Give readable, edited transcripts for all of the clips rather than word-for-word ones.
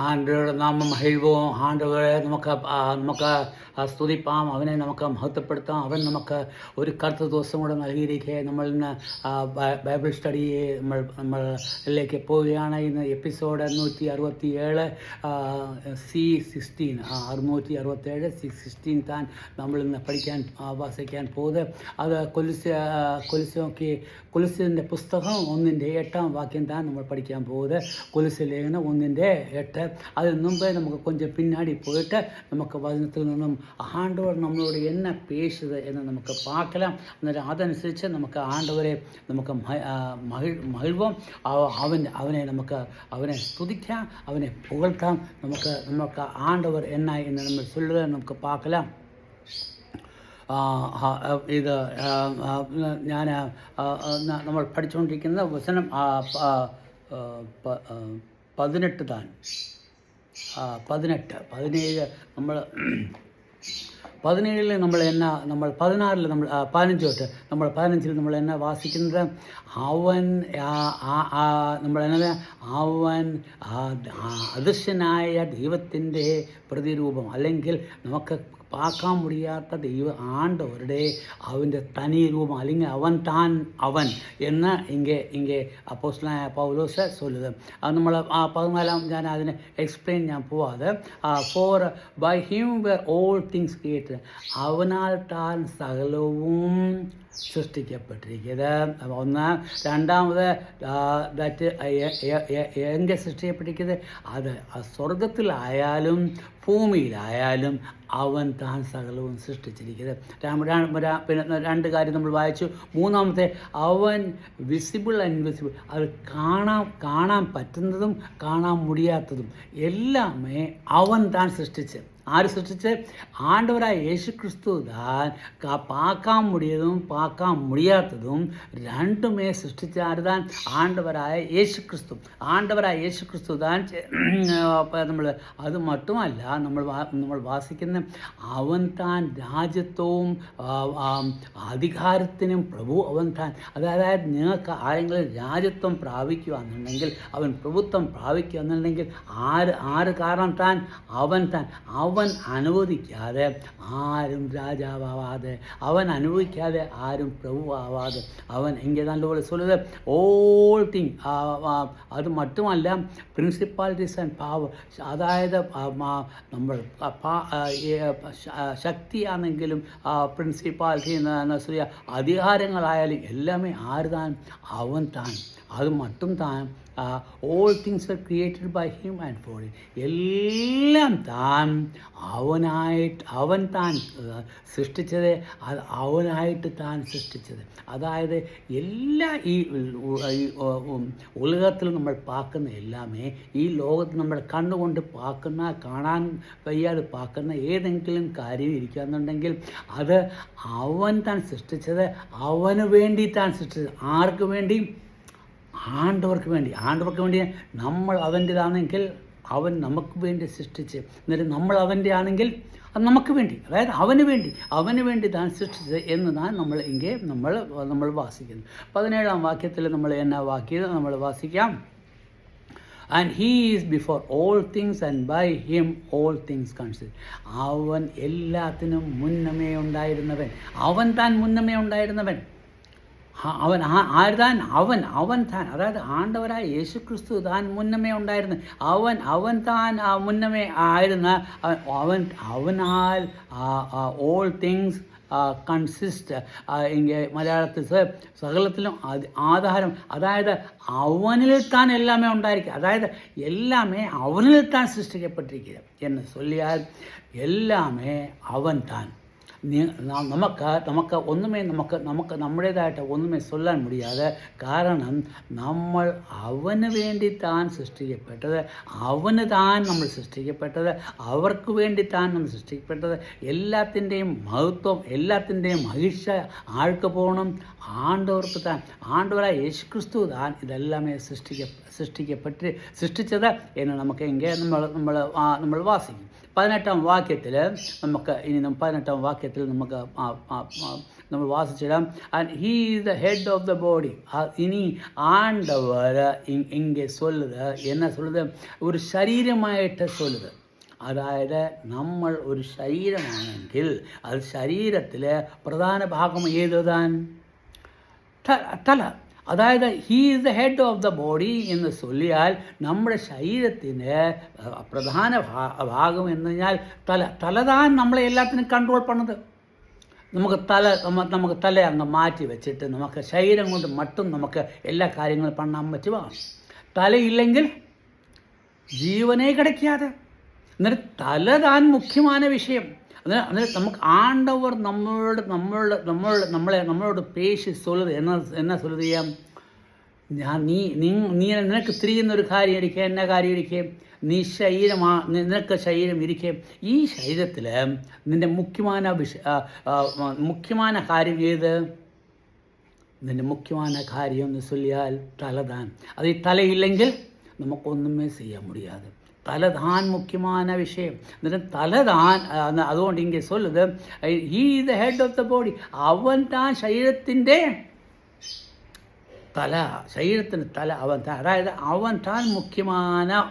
ആണ്ടവരുടെ നാമം മഹിഴ്വോം. ആണ്ടവരെ നമുക്ക് സ്തുതിപ്പാം, അവനെ നമുക്ക് മഹത്വപ്പെടുത്താം. അവൻ നമുക്ക് ഒരു കറുത്ത ദിവസം കൂടെ നൽകിയിരിക്കെ നമ്മൾ ഇന്ന് ബൈബിൾ സ്റ്റഡിയെ നമ്മളിലേക്ക് പോവുകയാണ്. ഇന്ന് എപ്പിസോഡ് 667 C16 667 താൻ നമ്മളിന്ന് പഠിക്കാൻ വാസിക്കാൻ പോകുന്നത്. അത് കൊലുസ്യൻ്റെ പുസ്തകം 1:8 വാക്യം താൻ നമ്മൾ പഠിക്കാൻ പോകുന്നത്. കൊലുസ്യ ലേഖനം 1:8. അതിന് മുമ്പേ നമുക്ക് കൊഞ്ചം പിന്നാടി പോയിട്ട് നമുക്ക് വചനത്തിൽ നിന്നും ആണ്ടവർ നമ്മളോട് എന്നെ പേശുത് എന്ന് നമുക്ക് പാർக்கலாம். അന്നേരം അതനുസരിച്ച് നമുക്ക് ആണ്ടവരെ നമുക്ക് മഹിഴ്വം. അവനെ സ്തുതിക്കാം, അവനെ പുകഴ്ത്താം. നമുക്ക് ആണ്ടവർ എന്നാ എന്ന് നമ്മൾ ചൊല്ലുക നമുക്ക് പാർக்கலாம். ഇത് നമ്മൾ പഠിച്ചുകൊണ്ടിരിക്കുന്ന വചനം 18 താൻ 17 നമ്മൾ 17 നമ്മൾ 16 നമ്മൾ 15 തൊട്ട് നമ്മൾ 15 നമ്മൾ എന്നാ വാസിക്കുന്നത്. അവൻ അദൃശ്യനായ ദൈവത്തിൻ്റെ പ്രതിരൂപം, അല്ലെങ്കിൽ നമുക്ക് பார்க்க முடியாத தெய்வ ஆண்டவருடைய அவன் தனி ரூபம், அல்லங்க அவன் என்ன இங்கே அப்போஸ்தலனாയ പൗലോസ് சொல்லுது. അത് നമ്മൾ 14 ഞാൻ അതിനെ എക്സ്പ്ലെയിൻ ഞാൻ പോവാതെ. For by him were all things created, അവനാൽ താൻ സകലവും സൃഷ്ടിക്കപ്പെട്ടിരിക്കുന്നത്. ഒന്ന്. രണ്ടാമത് എங்கே സൃഷ്ടിക്കപ്പെട്ടിരിക്കുന്നത്? അത് സ്വർഗത്തിലായാലും ഭൂമിയിലായാലും അവൻ താൻ സകലവും സൃഷ്ടിച്ചിരിക്കുന്നത്. പിന്നെ 2 കാര്യം നമ്മൾ വായിച്ചു. മൂന്നാമത്തെ, അവൻ വിസിബിൾ ഇൻവിസിബിൾ, അത് കാണാൻ പറ്റുന്നതും കാണാൻ മുടിയാത്തതും എല്ലാമേ അവൻ താൻ സൃഷ്ടിച്ച്. ആര് സൃഷ്ടിച്ച്? ആണ്ടവരായ യേശു ക്രിസ്തു താൻ பார்க்க முடியதும் பார்க்க முடியாததுം രണ്ടുമേ സൃഷ്ടിച്ച ആര് താൻ? ആണ്ടവരായ യേശു ക്രിസ്തു താൻ. നമ്മൾ അത് മറ്റുമല്ല, നമ്മൾ വാസിക്കുന്ന അവൻ താൻ രാജ്യത്വവും അധികാരത്തിനും പ്രഭു അവൻ താൻ. അതായത് നിങ്ങൾക്ക് ആരെങ്കിലും രാജ്യത്വം പ്രാപിക്കുകയെന്നുണ്ടെങ്കിൽ, അവൻ പ്രഭുത്വം പ്രാപിക്കുകയെന്നുണ്ടെങ്കിൽ ആര് കാരണം താൻ? അവൻ താൻ. അവൻ അനുവദിക്കാതെ ആരും രാജാവാതെ, അവൻ അനുഭവിക്കാതെ ആരും പ്രഭുവാവാതെ, അവൻ എங்கே നല്ലപോലെ சொல்லுது ഓൾ തിങ്. അത് മറ്റുമല്ല, പ്രിൻസിപ്പാലിറ്റീസ് ആൻഡ് പവർ, അതായത് നമ്മൾ ശക്തിയാണെങ്കിലും പ്രിൻസിപ്പാലിറ്റി അധികാരങ്ങളായാലും എല്ലാമേ ആര് താൻ? അവൻ താൻ. അത് മറ്റും താൻ. All things are created by him and for him. എല്ലാം താൻ അവൻ താൻ സൃഷ്ടിച്ചത്. അത് അവനായിട്ട് താൻ സൃഷ്ടിച്ചത്. അതായത് എല്ലാ ഈ ഉലകത്തിൽ നമ്മൾ പാക്കുന്ന എല്ലാമേ, ഈ ലോകത്ത് നമ്മൾ കണ്ണുകൊണ്ട് കാണാൻ വയ്യാതെ പാക്കുന്ന ഏതെങ്കിലും കാര്യം ഇരിക്കുകയെന്നുണ്ടെങ്കിൽ അത് അവൻ താൻ സൃഷ്ടിച്ചത്. അവന് വേണ്ടി താൻ സൃഷ്ടിച്ചത്. ആർക്ക് വേണ്ടി? ആണ്ടവർക്ക് വേണ്ടി നമ്മൾ അവൻ്റെതാണെങ്കിൽ അവൻ നമുക്ക് വേണ്ടി സൃഷ്ടിച്ച്, എന്നിട്ട് നമ്മൾ അവൻ്റെ ആണെങ്കിൽ അത് നമുക്ക് വേണ്ടി, അതായത് അവന് വേണ്ടി താൻ സൃഷ്ടിച്ചത് എന്ന് നമ്മൾ വാസിക്കുന്നു. 17 വാക്യത്തിൽ നമ്മൾ എന്നാ വാക്യം നമ്മൾ വാസിക്കാം. And he is before all things and by him all things consist. അവൻ എല്ലാത്തിനും മുന്നമേ ഉണ്ടായിരുന്നവൻ. അവൻ ആര് താൻ? അവൻ താൻ. അതായത് ആണ്ടവരായ യേശു ക്രിസ്തു താൻ മുന്നമേ ഉണ്ടായിരുന്നു. അവൻ താൻ മുന്നമേ ആയിരുന്ന അവനാൽ ഓൾ തിങ്സ് കൺസിസ്റ്റ്. ഇങ്ങനെ മലയാളത്തിൽ സകലത്തിലും ആധാരം, അതായത് അവനിൽ താൻ എല്ലാമേ ഉണ്ടായിരിക്കുക. അതായത് എല്ലാമേ അവനിൽ താൻ സൃഷ്ടിക്കപ്പെട്ടിരിക്കുക എന്ന് ചൊല്ലിയാൽ എല്ലാമേ അവൻ താൻ. നമുക്ക് ഒന്നുമേ നമ്മുടേതായിട്ട് ഒന്നുമേ ചൊല്ലാൻ മുടിയാതെ, കാരണം നമ്മൾ അവന് വേണ്ടി താൻ സൃഷ്ടിക്കപ്പെട്ടത്, അവന് താൻ നമ്മൾ സൃഷ്ടിക്കപ്പെട്ടത്, അവർക്ക് വേണ്ടി താൻ നമ്മൾ സൃഷ്ടിക്കപ്പെട്ടത്. എല്ലാത്തിൻ്റെയും മഹത്വം, എല്ലാത്തിൻ്റെയും മഹിഷ ആൾക്ക് പോകണം ആണ്ടവർക്ക് താൻ. ആണ്ടവരായ യേശു ക്രിസ്തു താൻ ഇതെല്ലാമേ സൃഷ്ടിച്ചത് എന്ന് നമുക്ക് എങ്കിൽ നമ്മൾ വാസിക്കും. 18 വാക്യത്തിൽ നമുക്ക് 18 വാക്യത്തിൽ നമുക്ക് നമ്മൾ വാസിച്ചിടാം. And he is the head of the body. ഇനി ஆண்டவர் இங்கே சொல்லுது, என்ன சொல்லுது, ஒரு ശരീരമായിട്ട് சொல்லுது. അതായത് നമ്മൾ ഒരു ശരീരമാണെങ്കിൽ അത് ശരീരത്തിലെ പ്രധാന ഭാഗം ഏതുതാൻ? തല. അതായത് he is the head of the body എന്ന് ചൊല്ലിയാൽ നമ്മുടെ ശരീരത്തിന് പ്രധാന ഭാഗം എന്ന് പറഞ്ഞാൽ തലതാൻ നമ്മളെ എല്ലാത്തിനും കൺട്രോൾ പണത്. നമുക്ക് തല അങ്ങ് മാറ്റി വെച്ചിട്ട് നമുക്ക് ശരീരം കൊണ്ട് മറ്റും നമുക്ക് എല്ലാ കാര്യങ്ങളും പണ്ണാൻ പറ്റുക. തലയില്ലെങ്കിൽ ജീവനേ കിടക്കാതെ. എന്നിട്ട് തലതാൻ മുഖ്യമായ വിഷയം. അന്നേരം നമുക്ക് ആണ്ടവർ നമ്മളോട് പേശി சொல்லுது என்ன சொல்லுது? നീ നിനക്ക് തിരിയുന്നൊരു കാര്യം ഇരിക്കുക, എന്ന കാര്യം ഇരിക്കുക, നിനക്ക് ശരീരം ഇരിക്കുക. ഈ ശരീരത്തിൽ നിൻ്റെ മുഖ്യമായ കാര്യം ഏത്? നിൻ്റെ മുഖ്യമായ കാര്യം എന്ന് ചൊല്ലിയാൽ തലതാൻ. അത് ഈ തലയില്ലെങ്കിൽ നമുക്കൊന്നുമേ ചെയ്യാൻ മുടിയാതെ. തലതാൻ മുഖ്യമായ വിഷയം. എന്നിട്ട് തലതാൻ, അതുകൊണ്ട് ഇങ്ങനെ ചൊല്ലുത്, he is the head of the body. അവൻ താൻ ശരീരത്തിൻ്റെ തല, ശരീരത്തിന് തല അവൻ താൻ. അതായത് അവൻ താൻ മുഖ്യമായ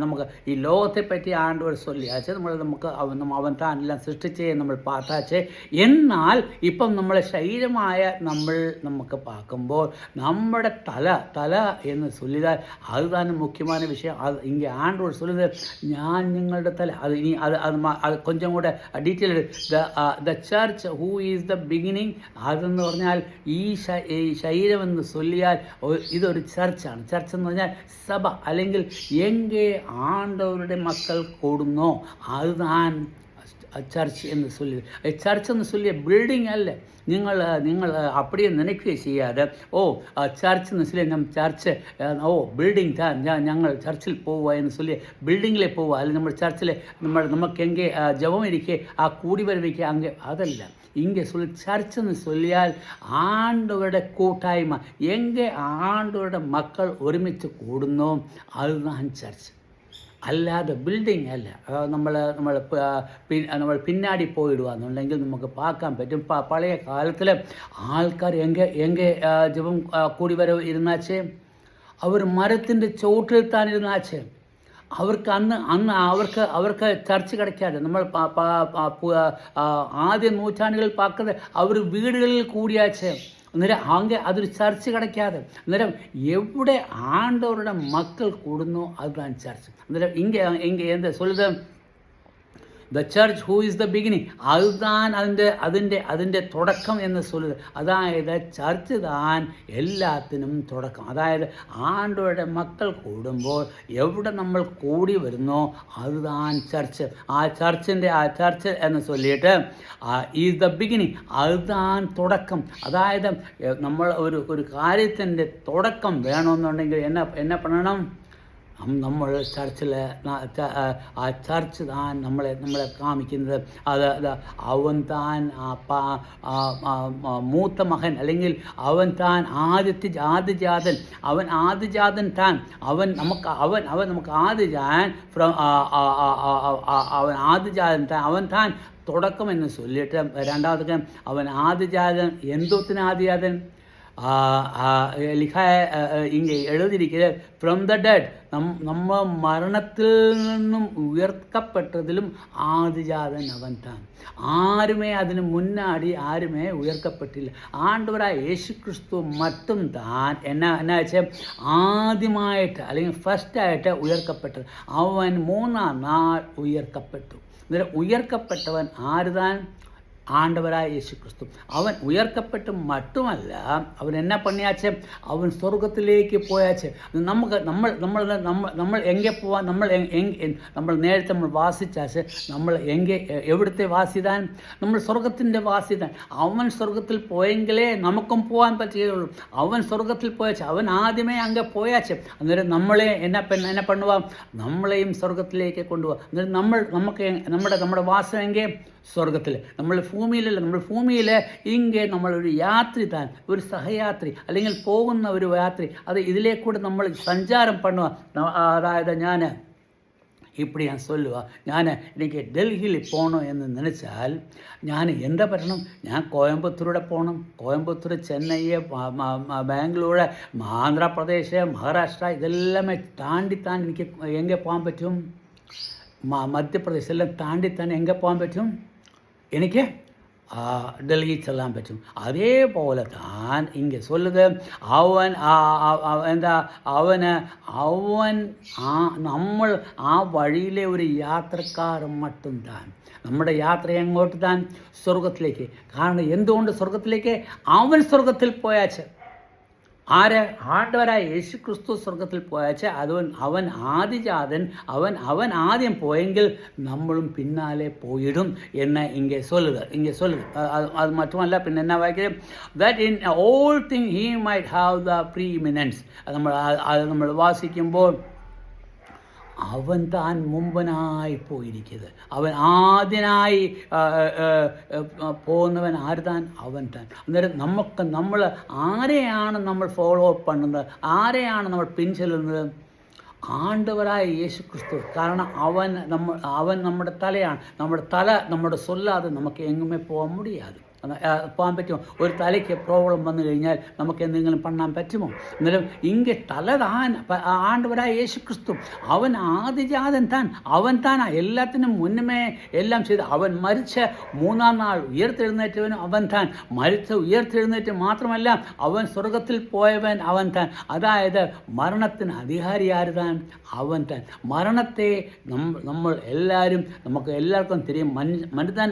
നമുക്ക് ഈ ലോകത്തെ പറ്റി ആണ്ടവർ ചൊല്ലിയാച്ച് നമുക്ക് അവൻ താൻ എല്ലാം സൃഷ്ടിച്ചേ നമ്മൾ പാത്താച്ച്. എന്നാൽ ഇപ്പം നമ്മളെ ശരീരമായ നമുക്ക് പാക്കുമ്പോൾ നമ്മുടെ തല എന്ന് ചൊല്ലിയാൽ അത് തന്നെ മുഖ്യമായ വിഷയം. അത് ഇങ്ങനെ ആണ്ടവർ ചൊല്ലുന്നത്, ഞാൻ നിങ്ങളുടെ തല. അത് ഇനി അത് കൊഞ്ചം കൂടെ detail, the church who is the beginning. അതെന്ന് പറഞ്ഞാൽ ഈ ശരീരമെന്ന് ചൊല്ലി ഇതൊരു ചർച്ചാണ്. ചർച്ച് എന്ന് പറഞ്ഞാൽ സഭ, അല്ലെങ്കിൽ എங்கே ആണ്ടവരുടെ മക്കൾ കൂടുന്നോ അത് താൻ ചർച്ച് എന്ന് ചൊല്ലി. ചർച്ച് എന്ന് ചൊല്ലിയ ബിൽഡിംഗ് അല്ല. നിങ്ങൾ அப்படியே நினைக்கவே ചെയ്യാതെ ചർച്ച് എന്ന് ചൊല്ലി ചർച്ച് ബിൽഡിംഗ് ഞങ്ങൾ ചർച്ചിൽ പോവുക എന്ന് ചൊല്ലി ബിൽഡിങ്ങിലെ പോവുക, അല്ലെങ്കിൽ നമ്മൾ ചർച്ചിൽ നമുക്ക് എங்கே ജപം ഇരിക്കെ ആ കൂടി വരവിക്കുക അങ്ങ് അതല്ല. ഇங்கே ചർച്ചെന്ന് ചൊല്ലിയാൽ ആണ്ടവരുടെ കൂട്ടായ്മ, എங்கே ആണ്ടവരുടെ മക്കൾ ഒരുമിച്ച് കൂടുന്നു അതുതാണ് ചർച്ച്. അല്ലാതെ ബിൽഡിംഗ് അല്ല. നമ്മൾ പിന്നാടി പോയിടുക എന്നുണ്ടെങ്കിൽ നമുക്ക് പാക്കാൻ പറ്റും. പഴയ കാലത്തിൽ ആൾക്കാർ എங்கே ജപം കൂടി വരവ് ഇരുന്നാച്ചേ, അവർ മരത്തിൻ്റെ ചോട്ടിൽ താൻ ഇരുന്നാച്ചേ. അവർക്ക് ചർച്ച കിടക്കാതെ. നമ്മൾ ആദ്യ നൂറ്റാണ്ടുകളിൽ പാക്കുന്നത് അവർ വീടുകളിൽ കൂടിയാച്ച്. അന്നേരം അതൊരു ചർച്ച കിടക്കാതെ. അന്നേരം എവിടെ ആണ്ടവരുടെ മക്കൾ കൂടുന്നു അതുതാണ് ചർച്ച. അന്നേരം ഇங்கே എന്താ சொல்லுது? The church who is the beginning. അതുതാൻ അതിൻ്റെ തുടക്കം എന്ന് ചൊല്ലുക. അതായത് ചർച്ച് താൻ എല്ലാത്തിനും തുടക്കം. അതായത് ആണ്ടവരുടെ മക്കൾ കൂടുമ്പോൾ എവിടെ നമ്മൾ കൂടി വരുന്നോ അതുതാൻ ചർച്ച്. ആ ചർച്ച് എന്ന് ചൊല്ലിയിട്ട് ഈസ് ദ ബിഗിനിങ്, അതുതാൻ തുടക്കം. അതായത് നമ്മൾ ഒരു കാര്യത്തിൻ്റെ തുടക്കം വേണമെന്നുണ്ടെങ്കിൽ എന്നെ பண்ணണം? നമ്മൾ ചർച്ചിൽ ആ ചർച്ച് താൻ നമ്മളെ കാണിക്കുന്നത്. അവൻ താൻ മൂത്ത മകൻ, അല്ലെങ്കിൽ അവൻ താൻ ആദിജാതൻ. അവൻ ആദിജാതൻ താൻ. അവൻ നമുക്ക് ആദിജാതൻ അവൻ ആദിജാതൻ താൻ. അവൻ താൻ തുടക്കം എന്ന് ചൊല്ലിയിട്ട് രണ്ടാമത്തെ അവൻ ആദിജാതൻ. എന്തോത്തിന് ആദിജാതൻ? ഇങ്ങനെ എഴുതിയിരിക്കുന്നത് ഫ്രം ദ ഡെഡ്. നമ്മ മരണത്തിൽ നിന്നും ഉയർത്തപ്പെട്ടതിലും ആദിജാതൻ അവൻ താൻ. ആരുമേ അതിന് മുന്നാടി ആരുമേ ഉയർക്കപ്പെട്ടില്ല. ആണ്ടവരായ യേശുക്രിസ്തു മറ്റും താൻ എന്നാ വെച്ചാൽ ആദ്യമായിട്ട് അല്ലെങ്കിൽ ഫസ്റ്റായിട്ട് ഉയർക്കപ്പെട്ടത്. അവൻ 3-ാം നാൾ ഉയർക്കപ്പെട്ടു. അന്നേരം ഉയർക്കപ്പെട്ടവൻ ആരുതാൻ? ആണ്ടവരായ യേശുക്രിസ്തു. അവൻ ഉയർക്കപ്പെട്ട് മറ്റുമല്ല, അവൻ എന്നാ പണിയാച്ചേ? അവൻ സ്വർഗത്തിലേക്ക് പോയാച്ചേ. നമ്മൾ എங்கே പോവാൻ? നമ്മൾ നേരത്തെ വാസിച്ചാച്ച് നമ്മൾ എവിടുത്തെ വാസിതാൻ? നമ്മൾ സ്വർഗത്തിൻ്റെ വാസിതാൻ. അവൻ സ്വർഗത്തിൽ പോയെങ്കിലേ നമുക്കും പോകാൻ പറ്റുകയുള്ളൂ. അവൻ സ്വർഗത്തിൽ പോയാച്ച്, അവൻ ആദ്യമേ അങ്ങ് പോയാച്ച്. അന്നേരം നമ്മളെ എന്നാ പണുവാം? നമ്മളെയും സ്വർഗത്തിലേക്ക് കൊണ്ടുപോകാം. അന്നേരം നമ്മുടെ വാസം എங்கே? സ്വർഗത്തിൽ. നമ്മൾ ഭൂമിയിലല്ല. നമ്മൾ ഭൂമിയിൽ ഇங்கே നമ്മളൊരു യാത്രി താൻ, ഒരു സഹയാത്രി, അല്ലെങ്കിൽ പോകുന്ന ഒരു യാത്രി. അത് ഇതിലേക്കൂടെ നമ്മൾ സഞ്ചാരം പണുക. അതായത് ഞാൻ இப்படி நான் சொல்லுவேன். ഞാൻ എനിക്ക് ഡൽഹിയിൽ പോകണം എന്ന് നനച്ചാൽ ഞാൻ എന്താ പറ്റണം? ഞാൻ കോയമ്പത്തൂരുടെ പോകണം. കോയമ്പത്തൂർ, ചെന്നൈ, ബാംഗ്ലൂർ, ആന്ധ്രാപ്രദേശ്, മഹാരാഷ്ട്ര ഇതെല്ലാം താണ്ടി എനിക്ക് എங்கே പോകാൻ പറ്റും? മധ്യപ്രദേശ് എല്ലാം താണ്ടി എங்கே പോകാൻ പറ്റും? എനിക്ക് ഡൽഹിയിൽ ചെല്ലാൻ പറ്റും. അതേപോലെ താൻ ഇങ്ങനെ சொல்லுது, അവൻ എന്താ അവൻ നമ്മൾ ആ വഴിയിലെ ഒരു യാത്രക്കാരൻ മട്ടും താൻ. നമ്മുടെ യാത്ര എങ്ങോട്ട് താൻ? സ്വർഗത്തിലേക്ക്. കാരണം എന്തുകൊണ്ട് സ്വർഗത്തിലേക്ക്? അവൻ സ്വർഗത്തിൽ പോയാച്ച്. ആര്? ആണ്ടവരായ യേശു ക്രിസ്തു സ്വർഗത്തിൽ പോയാച്ച്. അവൻ ആദിജാതൻ. അവൻ ആദ്യം പോയെങ്കിൽ നമ്മളും പിന്നാലെ പോയിടും എന്ന് ഇങ്ങനെ சொல்லுது. അത് മറ്റുമല്ല, പിന്നെ എന്നാ വായിക്കുന്നത്? That in all thing he might have the pre eminence. നമ്മൾ വാസിക്കുമ്പോൾ അവൻ താൻ മുമ്പനായി പോയിരിക്കുന്നത്. അവൻ ആദ്യനായി പോകുന്നവൻ ആര് താൻ? അവൻ താൻ. അന്നേരം നമ്മൾ ആരെയാണ് നമ്മൾ ഫോളോ അപ്പ് பண்ணுന്നത്? ആരെയാണ് നമ്മൾ പിൻചെല്ലുന്നത്? ആണ്ടവരായ യേശു ക്രിസ്തു. കാരണം അവൻ നമ്മുടെ തലയാണ്. നമ്മുടെ തല നമ്മുടെ சொல்லாതെ നമുക്ക് എങ്ങുമേ പോകാൻ മുടിയാതെ പോകാൻ പറ്റുമോ? ഒരു തലയ്ക്ക് പ്രോബ്ലം വന്നു കഴിഞ്ഞാൽ നമുക്ക് എന്തെങ്കിലും പണ്ണാൻ പറ്റുമോ? എന്നാലും ഇங்கே തലതാൻ ആണ്ടവരായ യേശു ക്രിസ്തു. അവൻ ആദിജാതൻ താൻ. അവൻ താനാ എല്ലാത്തിനും മുന്നമേ എല്ലാം ചെയ്ത്. അവൻ മരിച്ച 3-ാം നാൾ ഉയർത്തെഴുന്നേറ്റവനും അവൻ താൻ. ഉയർത്തെഴുന്നേറ്റ് മാത്രമല്ല, അവൻ സ്വർഗത്തിൽ പോയവൻ അവൻ താൻ. അതായത് മരണത്തിന് അധികാരി ആര് താൻ? അവൻ താൻ. മരണത്തെ നമ്മൾ എല്ലാവരും, നമുക്ക് എല്ലാവർക്കും തിരിയും. മനുഷ്യൻ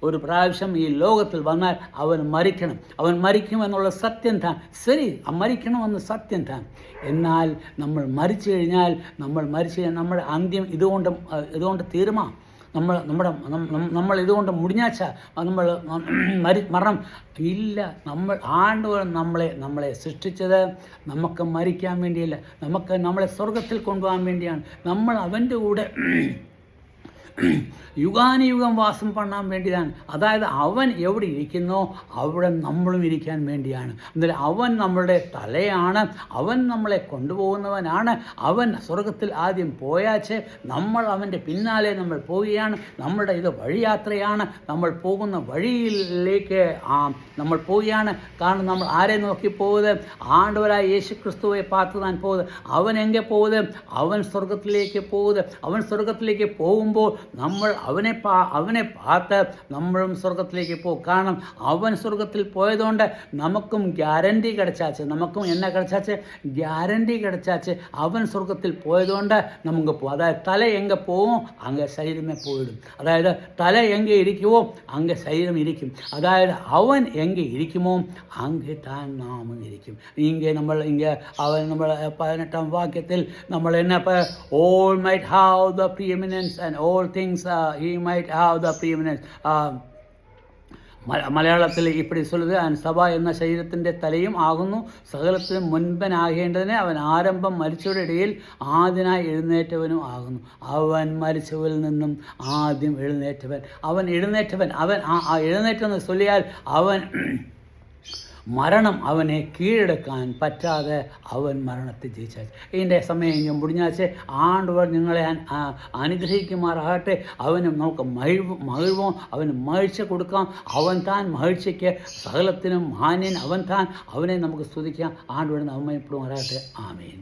ഒരു പ്രാവശ്യം ഈ ലോകത്തിൽ വന്നാൽ അവൻ മരിക്കുമെന്നുള്ള സത്യം താൻ. ശരി, മരിക്കണമെന്ന് സത്യം താൻ. എന്നാൽ നമ്മൾ മരിച്ചു കഴിഞ്ഞാൽ നമ്മുടെ അന്ത്യം ഇതുകൊണ്ട് തീരുമാ? നമ്മൾ ഇതുകൊണ്ട് മുടിഞ്ഞാച്ച മരണം ഇല്ല. ആണ്ടവർ നമ്മളെ സൃഷ്ടിച്ചത് നമുക്ക് മരിക്കാൻ വേണ്ടിയല്ല, നമ്മളെ സ്വർഗത്തിൽ കൊണ്ടുപോകാൻ വേണ്ടിയാണ്. നമ്മൾ അവൻ്റെ കൂടെ യുഗാനുയുഗം വാസം പണ്ണാൻ വേണ്ടിയാണ്. അതായത് അവൻ എവിടെ ഇരിക്കുന്നോ അവിടെ നമ്മളും ഇരിക്കാൻ വേണ്ടിയാണ്. എന്നാലും അവൻ നമ്മളുടെ തലയാണ്. അവൻ നമ്മളെ കൊണ്ടുപോകുന്നവനാണ്. അവൻ സ്വർഗത്തിൽ ആദ്യം പോയാച്ച് നമ്മൾ അവൻ്റെ പിന്നാലെ നമ്മൾ പോവുകയാണ്. നമ്മളുടെ ഇത് വഴിയാത്രയാണ്. നമ്മൾ പോകുന്ന വഴിയിലേക്ക് നമ്മൾ പോവുകയാണ്. കാരണം നമ്മൾ ആരെ നോക്കി പോകുന്നത്? ആണ്ടവരായ യേശു ക്രിസ്തുവെ പാത്ത് താൻ പോകുന്നത്. അവൻ എங்கே പോകുന്നത്? അവൻ സ്വർഗത്തിലേക്ക് പോകുന്നത്. അവൻ സ്വർഗത്തിലേക്ക് പോകുമ്പോൾ നമ്മൾ അവനെ പാത്ത് നമ്മളും സ്വർഗത്തിലേക്ക് പോകും. കാരണം അവൻ സ്വർഗത്തിൽ പോയതുകൊണ്ട് നമുക്കും ഗ്യാരണ്ടി കിടച്ചാച്ച്. നമുക്കും എന്നെ കിടച്ചാച്ച്? ഗ്യാരണ്ടി കിടച്ചാച്ച്. അവൻ സ്വർഗത്തിൽ പോയതുകൊണ്ട് നമുക്ക് പോകും. അതായത് തല എங்கே പോവും അങ്ങ് ശരീരമേ പോയിടും. അതായത് തല എங்கே ഇരിക്കുമോ അങ്ങ് ശരീരം ഇരിക്കും. അതായത് അവൻ എங்கே ഇരിക്കുമോ അങ്ങ് താൻ നാമം ഇരിക്കും. നമ്മൾ 18-ാം വാക്യത്തിൽ നമ്മൾ എന്നെ all might have the preeminence and all things he might have the preeminence. മലയാളത്തിൽ ഇപ്പടി சொல்லுது, സഭ എന്ന ശരീരത്തിൻ്റെ തലയും ആകുന്നു, സകലത്തിനും മുൻപനാകേണ്ടതിന് അവൻ ആരംഭം മരിച്ചവരുടെ ഇടയിൽ ആദ്യനായി എഴുന്നേറ്റവനും ആകുന്നു. അവൻ മരിച്ചവരിൽ നിന്നും ആദ്യം എഴുന്നേറ്റവൻ. അവൻ എഴുന്നേറ്റെന്ന് ചൊല്ലിയാൽ അവൻ മരണം അവനെ കീഴടക്കാൻ പറ്റാതെ അവൻ മരണത്തെ ജയിച്ചാൽ. ഇതിൻ്റെ സമയം മുടിഞ്ഞാച്ച് ആണ്ടവർ നിങ്ങളെ അനുഗ്രഹിക്കുമാറാകട്ടെ. അവന് നമുക്ക് മഹിഴ്വോ അവന് മഹിഴ്ച കൊടുക്കാം. അവൻ താൻ മഹിഴ്ചയ്ക്ക് സകലത്തിനും മാന്യൻ അവൻ താൻ. അവനെ നമുക്ക് സ്തുതിക്കാം. ആണ്ടവർ നമ്മയപ്പെടുമാറാകട്ടെ. ആമേൻ.